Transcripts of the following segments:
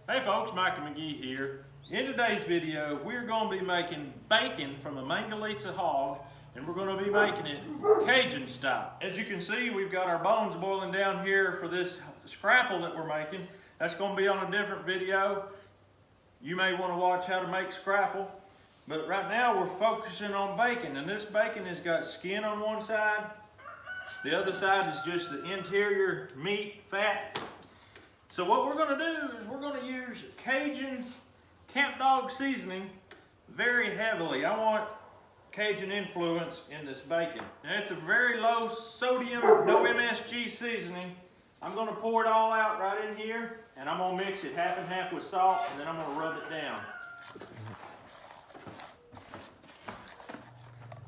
Hey folks, Michael McGee here. In today's video, we're going to be making bacon from a Mangalitsa hog, and we're going to be making it Cajun style. As you can see, we've got our bones boiling down here for this scrapple that we're making. That's going to be on a different video. You may want to watch how to make scrapple, but right now we're focusing on bacon, and this bacon has got skin on one side. The other side is just the interior meat, fat. So what we're going to do is we're going to use Cajun camp dog seasoning very heavily. I want Cajun influence in this bacon. Now it's a very low sodium, no MSG seasoning. I'm going to pour it all out right in here, and I'm going to mix it half and half with salt, and then I'm going to rub it down.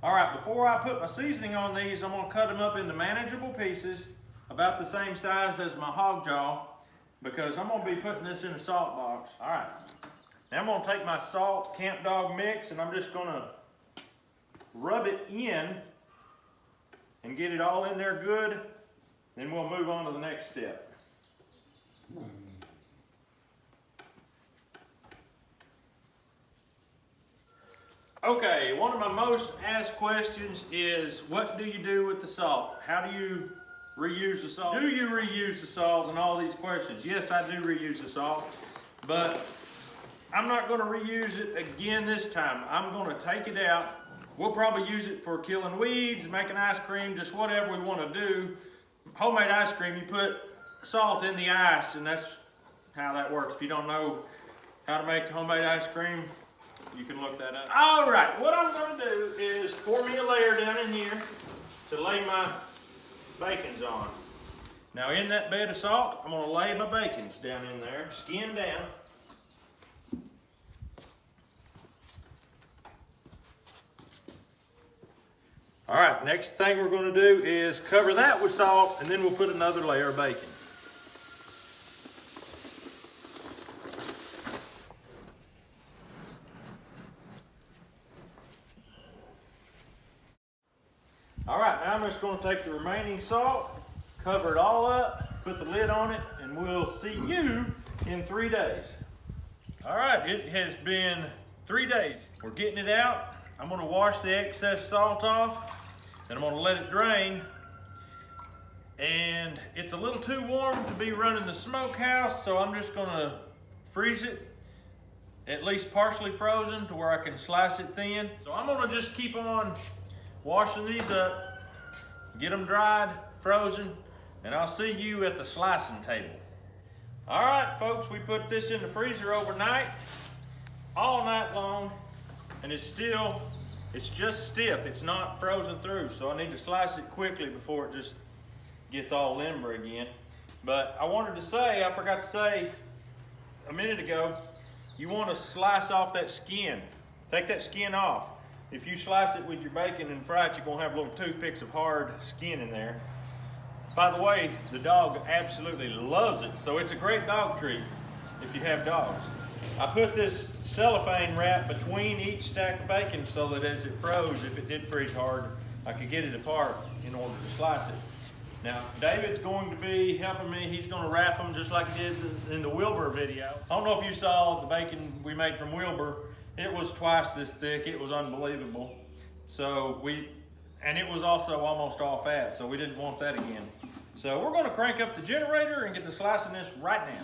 All right, before I put my seasoning on these, I'm going to cut them up into manageable pieces, about the same size as my hog jaw, because I'm going to be putting this in a salt box. All right, now I'm going to take my salt camp dog mix, and I'm just going to rub it in and get it all in there good. Then we'll move on to the next step. Okay, one of my most asked questions is, what do you do with the salt? How do you reuse the salt? Do you reuse the salt, and all these questions? Yes, I do reuse the salt, but I'm not going to reuse it again this time. I'm going to take it out. We'll probably use it for killing weeds, making ice cream, just whatever we want to do. Homemade ice cream, you put salt in the ice, and that's how that works. If you don't know how to make homemade ice cream, you can look that up. All right, what I'm going to do is pour me a layer down in here to lay my bacons on. Now in that bed of salt, I'm going to lay my bacons down in there, skin down. All right, next thing we're going to do is cover that with salt, and then we'll put another layer of bacon. All right, now I'm just going to take the remaining salt, cover it all up, put the lid on it, and we'll see you in 3 days. All right, it has been 3 days. We're getting it out. I'm going to wash the excess salt off, and I'm going to let it drain. And it's a little too warm to be running the smokehouse, so I'm just going to freeze it, at least partially frozen, to where I can slice it thin. So I'm going to just keep on washing these up, get them dried, frozen, and I'll see you at the slicing table. All right, folks, we put this in the freezer overnight, all night long, and it's just stiff. It's not frozen through, so I need to slice it quickly before it just gets all limber again. But I wanted to say, I forgot to say a minute ago, you want to slice off that skin. Take that skin off. If you slice it with your bacon and fry it, you're going to have little toothpicks of hard skin in there. By the way, the dog absolutely loves it, so it's a great dog treat if you have dogs. I put this cellophane wrap between each stack of bacon so that as it froze, if it did freeze hard, I could get it apart in order to slice it. Now, David's going to be helping me. He's going to wrap them just like he did in the Wilbur video. I don't know if you saw the bacon we made from Wilbur. It was twice this thick. It was unbelievable. And it was also almost all fat, so we didn't want that again. So we're going to crank up the generator and get to slicing this right now.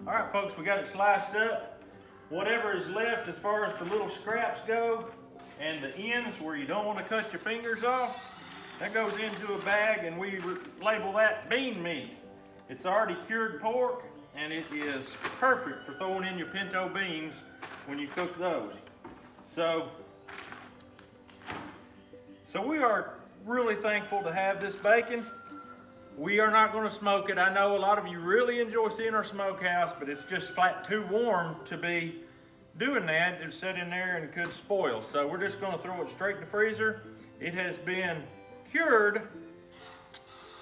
All right, folks, we got it sliced up. Whatever is left as far as the little scraps go and the ends where you don't want to cut your fingers off, that goes into a bag, and we label that bean meat. It's already cured pork, and it is perfect for throwing in your pinto beans when you cook those. So we are really thankful to have this bacon. We are not going to smoke it. I know a lot of you really enjoy seeing our smokehouse, but it's just flat too warm to be doing that, it sat in there and could spoil. So we're just gonna throw it straight in the freezer. It has been cured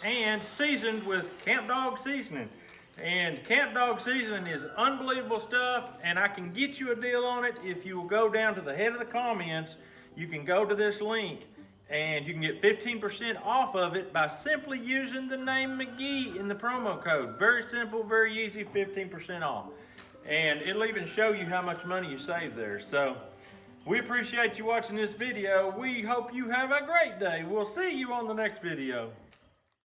and seasoned with Camp Dog seasoning. And Camp Dog seasoning is unbelievable stuff, and I can get you a deal on it. If you will go down to the head of the comments, you can go to this link and you can get 15% off of it by simply using the name McGee in the promo code. Very simple, very easy, 15% off. And it'll even show you how much money you save there. So we appreciate you watching this video. We hope you have a great day. We'll see you on the next video.